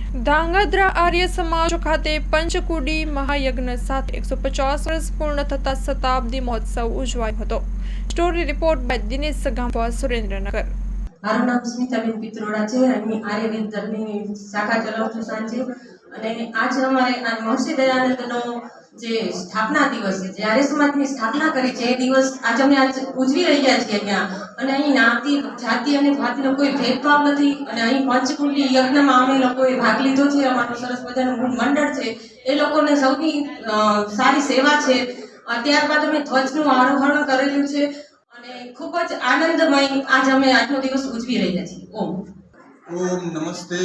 ધાંગધ્રા આર્ય સમાજ ખાતે પંચકુડી મહાયજ્ઞ સાથે 150 વર્ષ પૂર્ણ થતા શતાબ્દી મહોત્સવ ઉજવાયો હતો। Story report by Dinesh ગામવા, Surendranagar. મારું નામ સ્મિતાબેન પિત્રોડા છે। અહીં આર્યવેદ ધર્મની શાખા ચલાવું છું સાંજે। અને આજ અમારે આ મહર્ષિ દયાનંદનો જે સ્થાપના દિવસ છે, જે આર્ય સમાજની સ્થાપના કરી છે, એ દિવસ આજ અમે ઉજવી રહ્યા છીએ અહીંયા। અને અહીં જ્ઞાતિ જાતિ અને ભાતનો કોઈ ભેદભાવ નથી। અને અહીં પંચકુંડી યજ્ઞમાં અમે લોકોએ ભાગ લીધો છે। અમારું સરસ મજાનું મંડળ છે, એ લોકોને સૌથી સારી સેવા છે। ત્યારબાદ અમે ધ્વજનું આરોહણ કરેલું છે અને ખૂબ જ આનંદમય આજ અમે આજનો દિવસ ઉજવી રહ્યા છીએ। ઓમ નમસ્તે।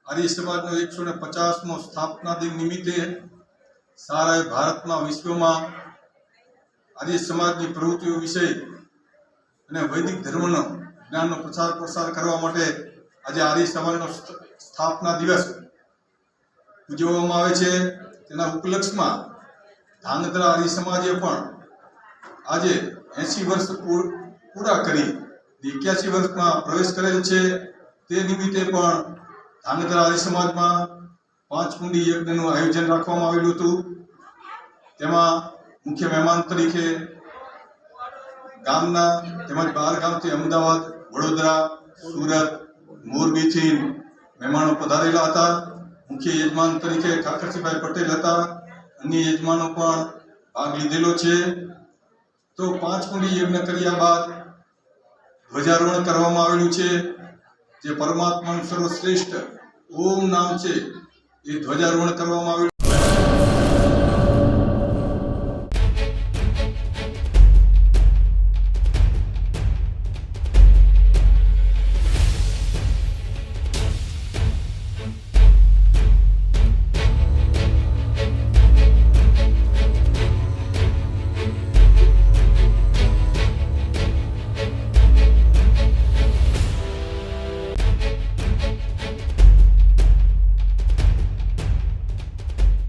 આર્ય સમાજનો 150મો સ્થાપના દિન નિમિત્તે સારા ભારતમાં વિશ્વમાં આર્ય સમાજની પ્રવૃત્તિઓ વિશે અને વૈદિક ધર્મનો જ્ઞાનનો પ્રસાર કરવા માટે આજે આર્ય સમાજનો સ્થાપના દિવસ ઉજવવામાં આવે છે। તેના ઉપલક્ષમાં ધાંગધ્રા આર્ય સમાજે પણ આજે 80 વર્ષ પૂરા કરી 81 વર્ષમાં પ્રવેશ કરેલ છે। તે નિમિત્તે પણ ધાંગધ્રા આર્ય સમાજમાં પાંચકુંડી યજ્ઞનું આયોજન રાખવામાં આવેલું હતું। તેમાં મુખ્ય મહેમાન તરીકે ગામના તેમજ બહાર ગામથી અમદાવાદ, વડોદરા, સુરત, મોરબીથી મહેમાનો પધારેલા હતા। મુખ્ય યજમાન તરીકે ઠાકરસિંહભાઈ પટેલ હતા। અન્ય યજમાનો પણ ભાગ લીધેલો છે। તો પાંચકુંડી યજ્ઞ કર્યા બાદ ધ્વજારોહણ કરવામાં આવેલું છે। જે પરમાત્માનું સર્વશ્રેષ્ઠ ઓમ નામ છે, એ ધ્વજારોહણ કરવામાં આવેલું।